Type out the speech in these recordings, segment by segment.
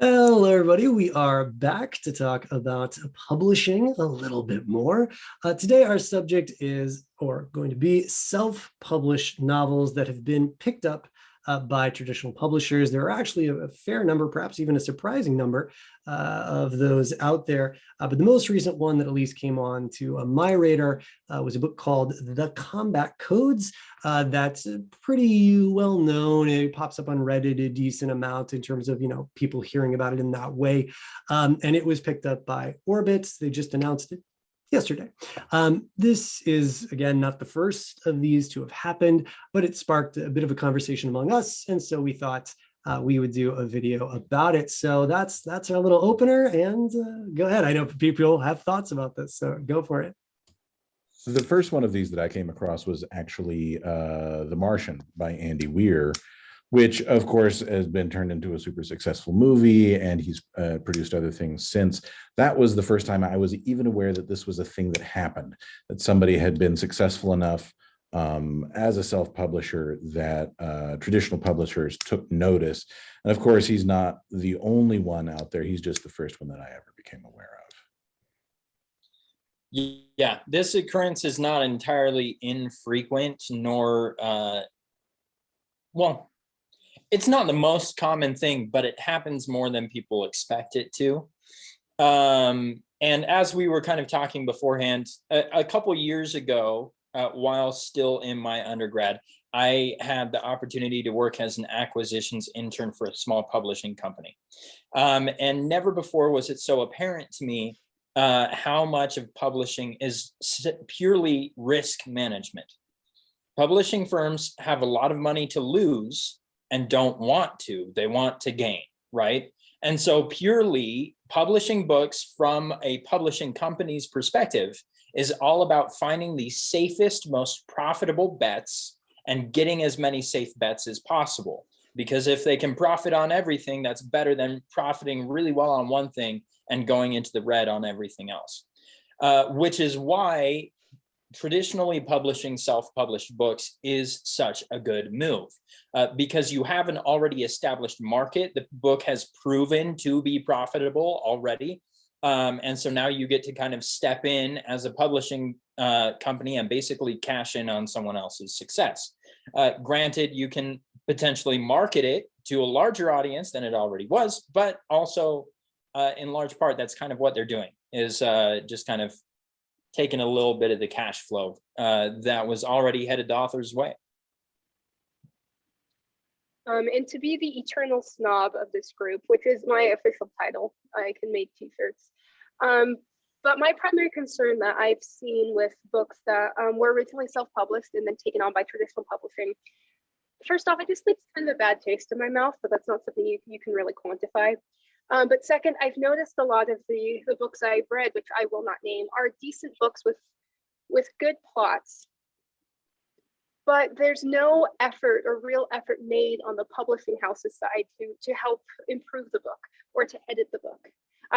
Hello, everybody. We are back to talk about publishing a little bit more. Today, our subject is, or going to be, self-published novels that have been picked up by traditional publishers. There are actually a fair number, perhaps even a surprising number of those out there. But the most recent one that at least came on to my radar was a book called The Combat Codes. That's pretty well known. It pops up on Reddit a decent amount in terms of, people hearing about it in that way. And it was picked up by Orbit. They just announced it yesterday. This is, again, not the first of these to have happened, but it sparked a bit of a conversation among us. And so we thought we would do a video about it. So that's our little opener. And go ahead. I know people have thoughts about this, so go for it. The first one of these that I came across was actually The Martian by Andy Weir, which of course has been turned into a super successful movie, and he's produced other things since. That was the first time I was even aware that this was a thing that happened, that somebody had been successful enough as a self-publisher that traditional publishers took notice. And of course, he's not the only one out there. He's just the first one that I ever became aware of. Yeah, this occurrence is not entirely infrequent, nor, well, it's not the most common thing, but it happens more than people expect it to. And as we were kind of talking beforehand, a couple years ago, while still in my undergrad, I had the opportunity to work as an acquisitions intern for a small publishing company. And never before was it so apparent to me how much of publishing is purely risk management. Publishing firms have a lot of money to lose and don't want to. They want to gain, right? And so purely publishing books from a publishing company's perspective is all about finding the safest, most profitable bets and getting as many safe bets as possible. Because if they can profit on everything, that's better than profiting really well on one thing and going into the red on everything else. Which is why traditionally publishing self-published books is such a good move, because you have an already established market. The book has proven to be profitable already. And so now you get to kind of step in as a publishing company and basically cash in on someone else's success. Granted, you can potentially market it to a larger audience than it already was, but also in large part, that's kind of what they're doing, is just kind of taking a little bit of the cash flow that was already headed the author's way. And to be the eternal snob of this group, which is my official title, I can make t-shirts. But my primary concern that I've seen with books that were originally self-published and then taken on by traditional publishing, first off, it just leaves kind of a bad taste in my mouth, but that's not something you can really quantify. But second, I've noticed a lot of the books I've read, which I will not name, are decent books with good plots, but there's no effort or real effort made on the publishing house's side to help improve the book or to edit the book.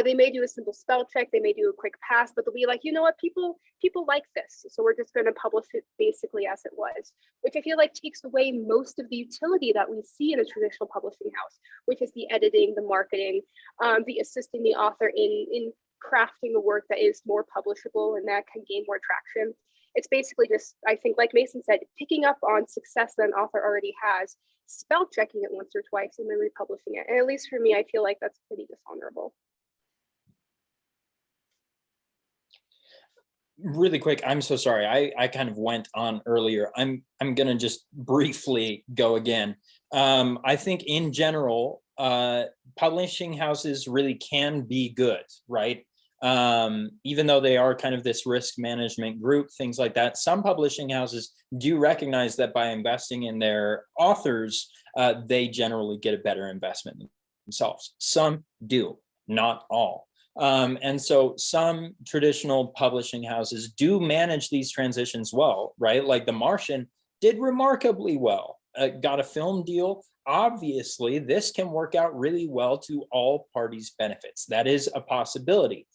They may do a simple spell check, they may do a quick pass, but they'll be like, you know what, people like this, so we're just going to publish it basically as it was, which I feel like takes away most of the utility that we see in a traditional publishing house, which is the editing, the marketing, the assisting the author in crafting a work that is more publishable and that can gain more traction. It's basically just, I think, like Mason said, picking up on success that an author already has, spell checking it once or twice, and then republishing it. And at least for me, I feel like that's pretty dishonorable. Really quick, I'm so sorry. I kind of went on earlier. I'm gonna just briefly go again. I think in general, publishing houses really can be good, right? Even though they are kind of this risk management group, things like that. Some publishing houses do recognize that by investing in their authors, they generally get a better investment themselves. Some do, not all. And so some traditional publishing houses do manage these transitions well, right? Like The Martian did remarkably well, got a film deal. Obviously, this can work out really well to all parties' benefits. That is a possibility.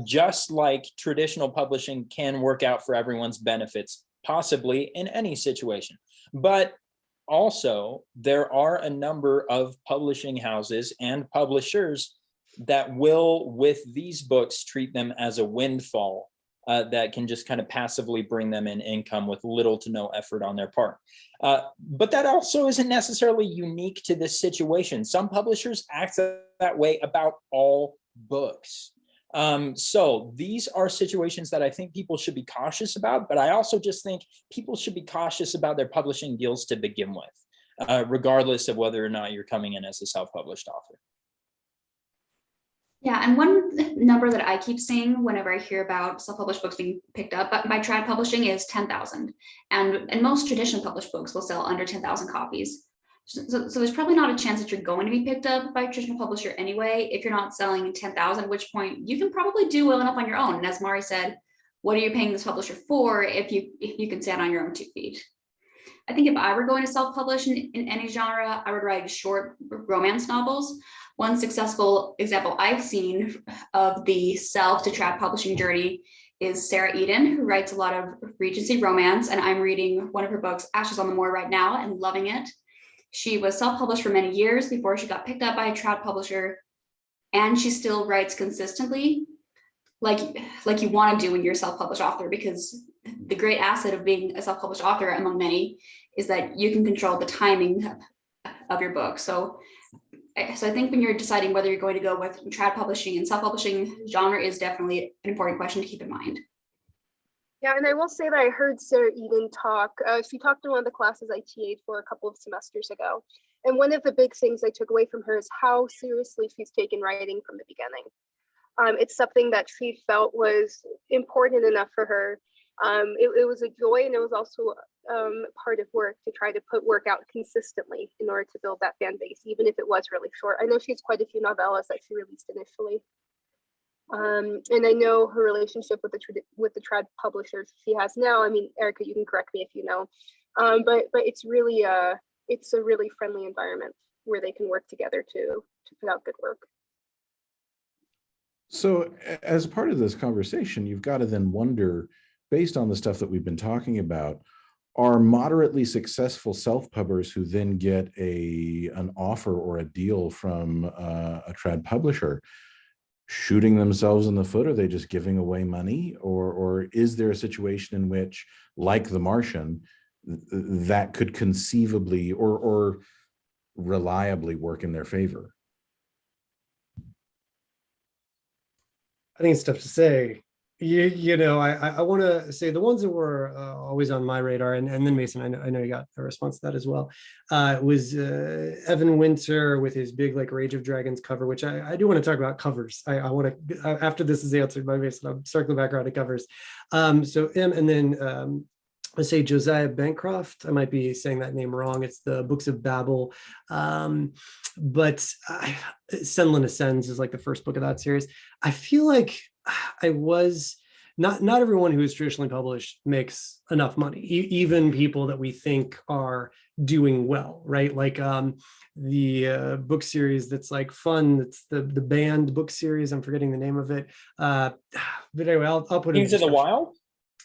Just like traditional publishing can work out for everyone's benefits, possibly in any situation. But also, there are a number of publishing houses and publishers that will, with these books, treat them as a windfall that can just kind of passively bring them in income with little to no effort on their part. But that also isn't necessarily unique to this situation. Some publishers act that way about all books. So these are situations that I think people should be cautious about, but I also just think people should be cautious about their publishing deals to begin with, regardless of whether or not you're coming in as a self-published author. Yeah, and one number that I keep seeing whenever I hear about self-published books being picked up by trad publishing is 10,000. And most traditional published books will sell under 10,000 copies. So there's probably not a chance that you're going to be picked up by a traditional publisher anyway, if you're not selling 10,000, at which point you can probably do well enough on your own. And as Mari said, what are you paying this publisher for if you can stand on your own 2 feet? I think if I were going to self-publish in any genre, I would write short romance novels. One successful example I've seen of the self to trad publishing journey is Sarah Eden, who writes a lot of Regency romance, and I'm reading one of her books, Ashes on the Moor, right now and loving it. She was self-published for many years before she got picked up by a trad publisher, and she still writes consistently like you want to do when you're a self-published author, because the great asset of being a self-published author among many is that you can control the timing of your book. So I think when you're deciding whether you're going to go with trad publishing and self-publishing, genre is definitely an important question to keep in mind. Yeah, and I will say that I heard Sarah Eden talk. She talked in one of the classes I TA'd for a couple of semesters ago. And one of the big things I took away from her is how seriously she's taken writing from the beginning. It's something that she felt was important enough for her. It was a joy, and it was also part of work to try to put work out consistently in order to build that fan base, even if it was really short. I know she has quite a few novellas that she released initially. And I know her relationship with the trad publishers she has now. I mean, Erica, you can correct me if you know, but it's really it's a really friendly environment where they can work together to put out good work. So as part of this conversation, you've got to then wonder, based on the stuff that we've been talking about, are moderately successful self-pubbers who then get an offer or a deal from a trad publisher shooting themselves in the foot? Are they just giving away money? Or is there a situation in which, like The Martian, that could conceivably or reliably work in their favor? I think it's tough to say. I want to say the ones that were always on my radar, and then Mason, I know you got a response to that as well, was Evan Winter with his big like Rage of Dragons cover, which I do want to talk about covers. I want to, after this is answered by Mason, I'll circle back around to covers. So him, and then let's say Josiah Bancroft. I might be saying that name wrong. It's the Books of Babel. But Senlin Ascends is like the first book of that series. I feel like not everyone who is traditionally published makes enough money, even people that we think are doing well, right? Like the book series that's like fun, that's the band book series. I'm forgetting the name of it. But anyway, I'll put it Kings of the Wild?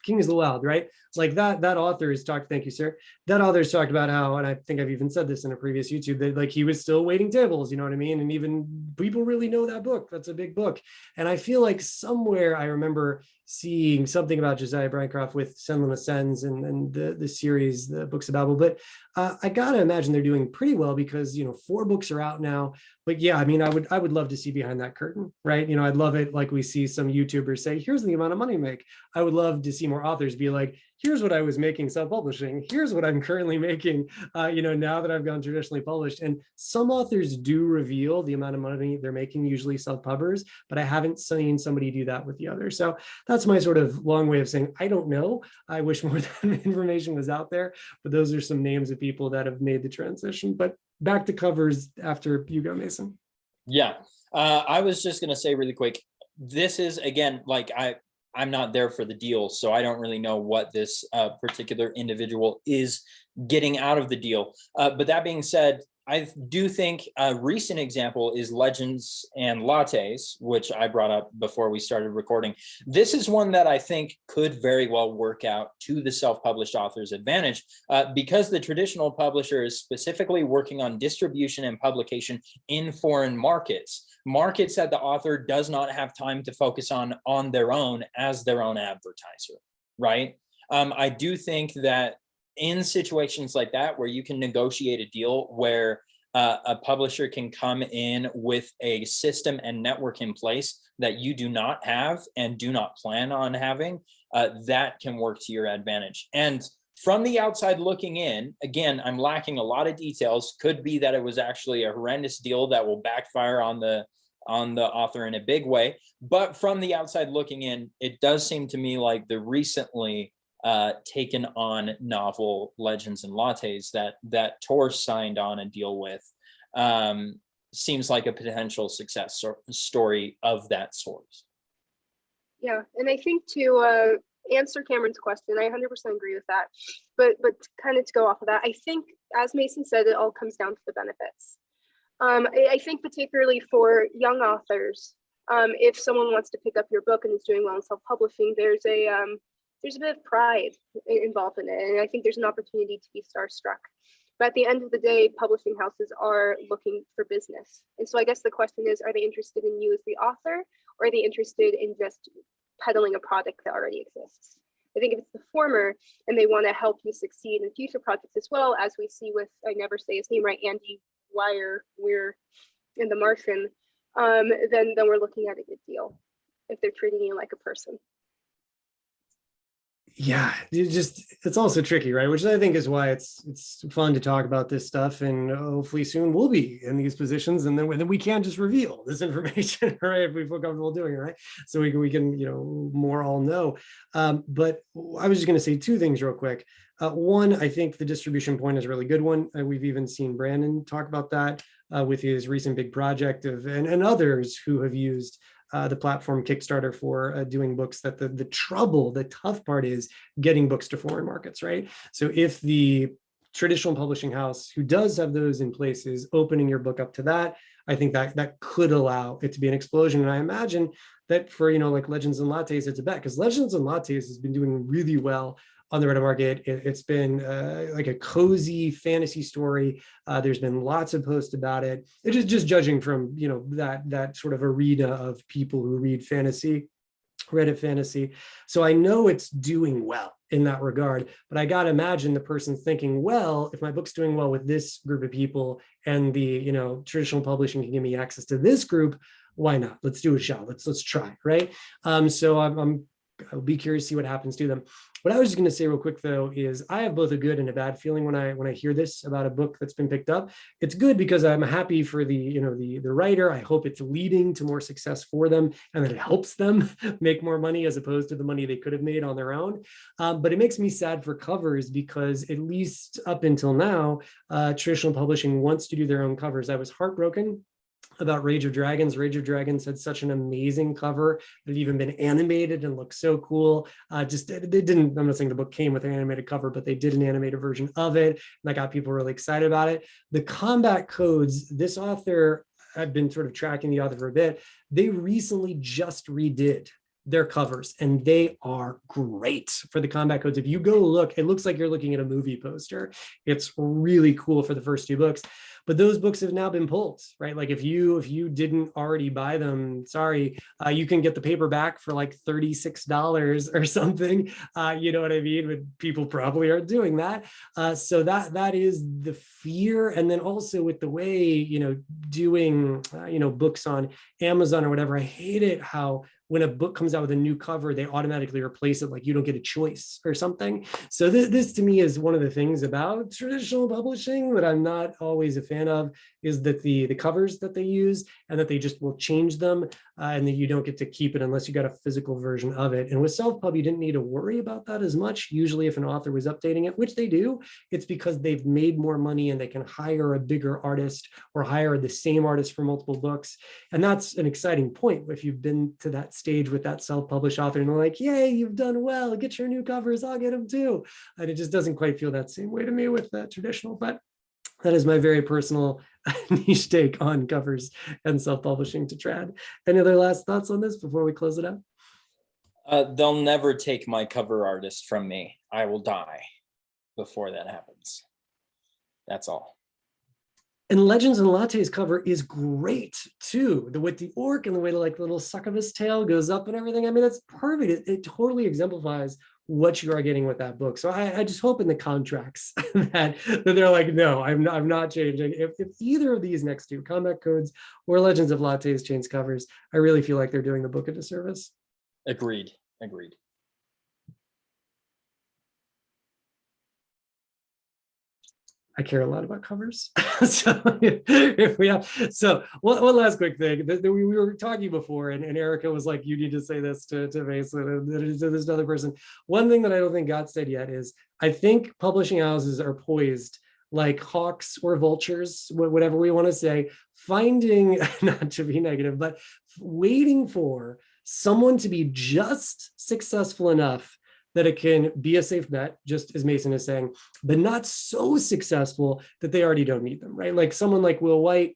Kings of the Wild, right? Like that author has talked, thank you, sir. That author's talked about how, and I think I've even said this in a previous YouTube, that like he was still waiting tables, you know what I mean? And even people really know that book. That's a big book. And I feel like somewhere I remember seeing something about Josiah Bancroft with Senlin Ascends and the series, the Books of Babel. But I gotta imagine they're doing pretty well because 4 books are out now. But yeah, I mean, I would love to see behind that curtain, right? I'd love it like we see some YouTubers say, here's the amount of money you make. I would love to see more authors be like, here's what I was making self-publishing. Here's what I'm currently making, now that I've gone traditionally published. And some authors do reveal the amount of money they're making, usually self-pubbers, but I haven't seen somebody do that with the others. So that's my sort of long way of saying, I don't know. I wish more information was out there, but those are some names of people that have made the transition. But back to covers after you go, Mason. Yeah, I was just going to say really quick, this is, again, like I'm not there for the deal, so I don't really know what this particular individual is getting out of the deal. But that being said, I do think a recent example is Legends and Lattes, which I brought up before we started recording. This is one that I think could very well work out to the self-published author's advantage, because the traditional publisher is specifically working on distribution and publication in foreign markets that the author does not have time to focus on their own as their own advertiser, right? I do think that in situations like that, where you can negotiate a deal where a publisher can come in with a system and network in place that you do not have and do not plan on having, that can work to your advantage. And from the outside looking in, again, I'm lacking a lot of details. Could be that it was actually a horrendous deal that will backfire on the author in a big way. But from the outside looking in, it does seem to me like the recently taken on novel Legends and Lattes that Tor signed on a deal with seems like a potential success story of that sort. Yeah, and I think to answer Cameron's question, I 100% agree with that. But kind of to go off of that, I think, as Mason said, it all comes down to the benefits. I think particularly for young authors, if someone wants to pick up your book and is doing well in self-publishing, there's a bit of pride involved in it. And I think there's an opportunity to be starstruck. But at the end of the day, publishing houses are looking for business. And so I guess the question is, are they interested in you as the author, or are they interested in just peddling a product that already exists? I think if it's the former and they want to help you succeed in future projects as well, as we see with, I never say his name right, Andy Weir in The Martian, then we're looking at a good deal if they're treating you like a person. Yeah, it's also tricky, right? Which I think is why it's fun to talk about this stuff, and hopefully soon we'll be in these positions, and then we can just reveal this information, right? If we feel comfortable doing it, right? So we can more all know. But I was just going to say two things real quick. One, I think the distribution point is a really good one. We've even seen Brandon talk about that with his recent big project and others who have used the platform Kickstarter for doing books. That the tough part is getting books to foreign markets, right? So if the traditional publishing house who does have those in place is opening your book up to that, I think that could allow it to be an explosion. And I imagine that for, like Legends and Lattes, it's a bet, because Legends and Lattes has been doing really well on the Reddit market. It's been like a cozy fantasy story. There's been lots of posts about it. It's just judging from that sort of arena of people who read fantasy, Reddit fantasy. So I know it's doing well in that regard, but I gotta imagine the person thinking, well, if my book's doing well with this group of people and the traditional publishing can give me access to this group, why not? Let's do a shot. Let's try, right? So I'll be curious to see what happens to them. What I was just going to say real quick, though, is I have both a good and a bad feeling when I hear this about a book that's been picked up. It's good because I'm happy for the writer. I hope it's leading to more success for them and that it helps them make more money as opposed to the money they could have made on their own. But it makes me sad for covers, because at least up until now, traditional publishing wants to do their own covers. I was heartbroken about Rage of Dragons. Rage of Dragons had such an amazing cover that had even been animated and looked so cool. I'm not saying the book came with an animated cover, but they did an animated version of it. And that got people really excited about it. The combat codes, this author, I've been sort of tracking the author for a bit. They recently just redid their covers, and they are great for the combat codes. If you go look, it looks like you're looking at a movie poster. It's really cool for the first two books. But those books have now been pulled, right? Like if you didn't already buy them, sorry, you can get the paperback for like $36 or something. You know what I mean? But people probably aren't doing that. So that is the fear. And then also with the way, doing, books on Amazon or whatever, I hate it how when a book comes out with a new cover, they automatically replace it, like you don't get a choice or something. So this to me is one of the things about traditional publishing that I'm not always a fan of, is that the covers that they use and that they just will change them and that you don't get to keep it unless you got a physical version of it. And with self-pub, you didn't need to worry about that as much. Usually if an author was updating it, which they do, it's because they've made more money and they can hire a bigger artist or hire the same artist for multiple books. And that's an exciting point. If you've been to that stage with that self-published author and they're like, yay, you've done well, get your new covers, I'll get them too. And it just doesn't quite feel that same way to me with that traditional, but That is my very personal niche take on covers and self-publishing to trad. Any other last thoughts on this before we close it out? They'll never take my cover artist from me. I will die before that happens. That's all. And Legends and Lattes cover is great too. With the orc and the way the like little succubus tail goes up and everything. I mean, that's perfect. It totally exemplifies what you are getting with that book. So I just hope in the contracts that they're like, no, I'm not changing. If either of these next two, Combat Codes or Legends of Lattes, change covers, I really feel like they're doing the book a disservice. Agreed. I care a lot about covers. So if we have, so one last quick thing that we were talking before, and Erica was like, you need to say this to Mason and to this other person. One thing that I don't think got said yet is I think publishing houses are poised like hawks or vultures, whatever we want to say, finding, not to be negative, but waiting for someone to be just successful enough that it can be a safe bet, just as Mason is saying, but not so successful that they already don't need them, right? Like someone like Will White,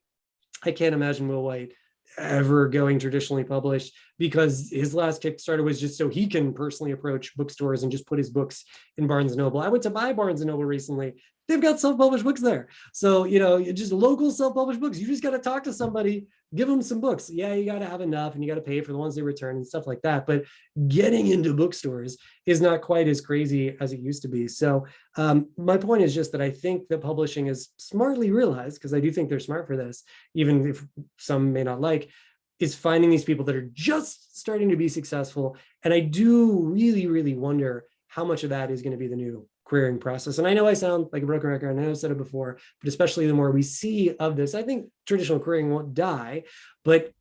I can't imagine Will White ever going traditionally published, because his last Kickstarter was just so he can personally approach bookstores and just put his books in Barnes & Noble. I went to buy Barnes & Noble recently. They've got self-published books there. So, you know, just local self-published books. You just got to talk to somebody, give them some books. Yeah, you got to have enough and you got to pay for the ones they return and stuff like that. But getting into bookstores is not quite as crazy as it used to be. So my point is just that I think that publishing is smartly realized, because I do think they're smart for this, even if some may not like, is finding these people that are just starting to be successful. And I do really, really wonder how much of that is going to be the new querying process. And I know I sound like a broken record, and I know I've said it before, but especially the more we see of this, I think traditional querying won't die, but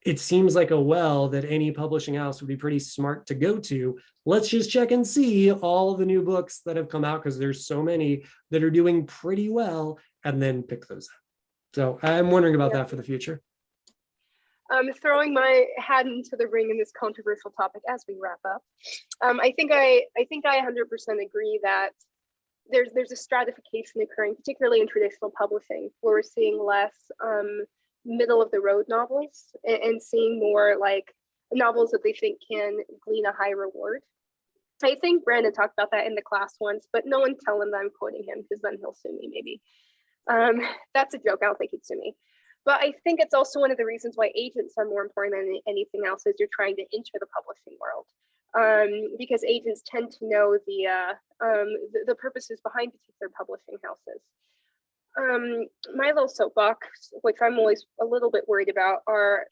it seems like a well that any publishing house would be pretty smart to go to. Let's just check and see all the new books that have come out, because there's so many that are doing pretty well, and then pick those up. So I'm wondering about that for the future. Throwing my hat into the ring in this controversial topic as we wrap up. I think I 100% agree that there's a stratification occurring, particularly in traditional publishing, where we're seeing less middle of the road novels and seeing more like novels that they think can glean a high reward. I think Brandon talked about that in the class once, but no one tell him that I'm quoting him, because then he'll sue me maybe. That's a joke. I don't think he'd sue me. But I think it's also one of the reasons why agents are more important than anything else as you're trying to enter the publishing world, because agents tend to know the purposes behind particular publishing houses. My little soapbox, which I'm always a little bit worried about, are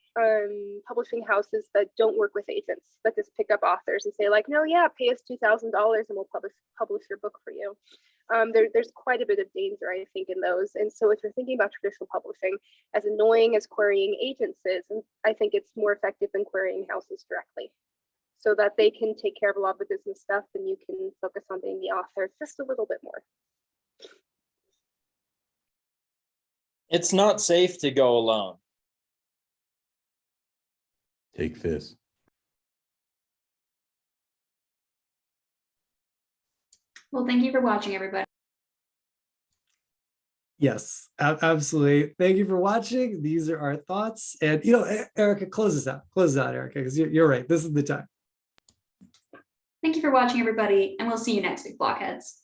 publishing houses that don't work with agents, that just pick up authors and say like, no, yeah, pay us $2,000 and we'll publish your book for you. There's quite a bit of danger, I think, in those. And so if you're thinking about traditional publishing, as annoying as querying agents is, I think it's more effective than querying houses directly, so that they can take care of a lot of the business stuff and you can focus on being the author just a little bit more. It's not safe to go alone. Take this. Well, thank you for watching, everybody. Yes, absolutely. Thank you for watching. These are our thoughts. And, you know, Erica, close us out. Close us out, Erica, because you're right. This is the time. Thank you for watching, everybody, and we'll see you next week, Blockheads.